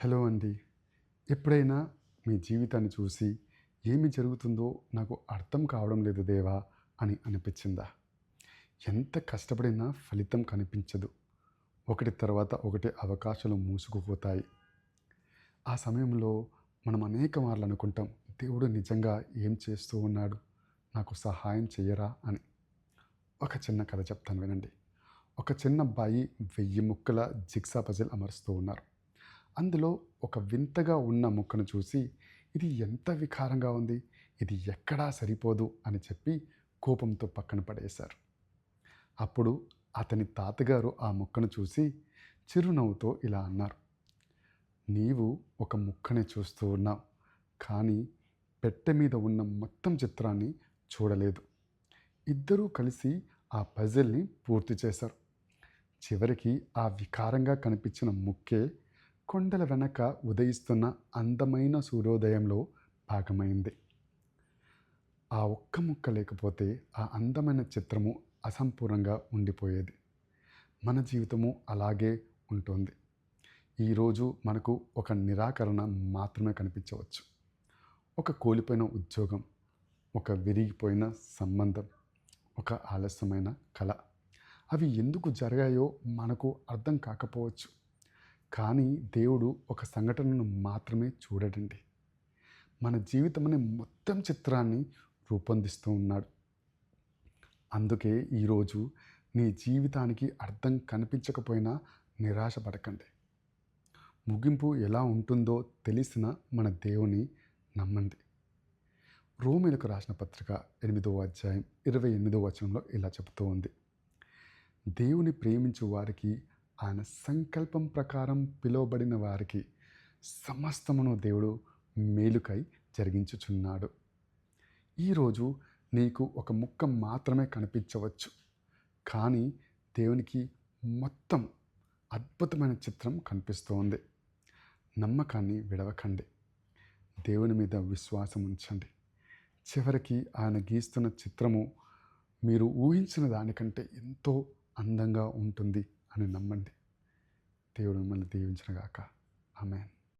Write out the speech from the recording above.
Hello అండి. ఎప్పుడైనా మీ జీవితాన్ని చూసి ఏమి జరుగుతుందో నాకు అర్థం కావడం లేదు దేవా అని అనిపించిందా? ఎంత కష్టపడినా ఫలితం కనిపించదు. ఒకటి తర్వాత ఒకటి అవకాశాలు మూసుకుపోతాయి. ఆ సమయంలో మనం అనేక మార్లు అనుకుంటాం, దేవుడు నిజంగా ఏం చేస్తూ ఉన్నాడు? నాకు సహాయం చెయ్యరా అని. ఒక చిన్న కథ చెప్తాను వినండి. ఒక చిన్న అబ్బాయి 1000 ముక్కల జిగ్సా పజిల్ అమరుస్తూ ఉన్నారు. అందులో ఒక వింతగా ఉన్న ముక్కను చూసి, ఇది ఎంత వికారంగా ఉంది, ఇది ఎక్కడా సరిపోదు అని చెప్పి కోపంతో పక్కన పడేశారు. అప్పుడు అతని తాతగారు ఆ ముక్కను చూసి చిరునవ్వుతో ఇలా అన్నారు, నీవు ఒక ముక్కనే చూస్తూ ఉన్నావు, కానీ పెట్టె మీద ఉన్న మొత్తం చిత్రాన్ని చూడలేదు. ఇద్దరూ కలిసి ఆ పజిల్ని పూర్తి చేశారు. చివరికి ఆ వికారంగా కనిపించిన ముక్కే కొండల వెనక ఉదయిస్తున్న అందమైన సూర్యోదయంలో భాగమైంది. ఆ ఒక్క ముక్క లేకపోతే ఆ అందమైన చిత్రము అసంపూర్ణంగా ఉండిపోయేది. మన జీవితము అలాగే ఉంటుంది. ఈరోజు మనకు ఒక నిరాకరణ మాత్రమే కనిపించవచ్చు. ఒక కోల్పోయిన ఉద్యోగం, ఒక విరిగిపోయిన సంబంధం, ఒక ఆలస్యమైన కళ. అవి ఎందుకు జరిగాయో మనకు అర్థం కాకపోవచ్చు. కానీ దేవుడు ఒక సంఘటనను మాత్రమే చూడడండి. మన జీవితం అనే మొత్తం చిత్రాన్ని రూపొందిస్తూ ఉన్నాడు. అందుకే ఈరోజు నీ జీవితానికి అర్థం కనిపించకపోయినా నిరాశపడకండి. ముగింపు ఎలా ఉంటుందో తెలిసిన మన దేవుని నమ్మండి. రోమీయులకు రాసిన పత్రిక 8వ అధ్యాయం 28వ వచనంలో ఇలా చెబుతూ ఉంది, దేవుని ప్రేమించు వారికి, ఆయన సంకల్పం ప్రకారం పిలువబడిన వారికి సమస్తమును దేవుడు మేలుకై జరిగించుచున్నాడు. ఈరోజు నీకు ఒక ముక్క మాత్రమే కనిపించవచ్చు, కానీ దేవునికి మొత్తం అద్భుతమైన చిత్రం కనిపిస్తోంది. నమ్మకాన్ని విడవకండి. దేవుని మీద విశ్వాసం ఉంచండి. చివరికి ఆయన గీస్తున్న చిత్రము మీరు ఊహించిన దానికంటే ఎంతో అందంగా ఉంటుంది అని నమ్మండి. దేవుడు మిమ్మల్ని దీవించునుగాక. ఆమేన్.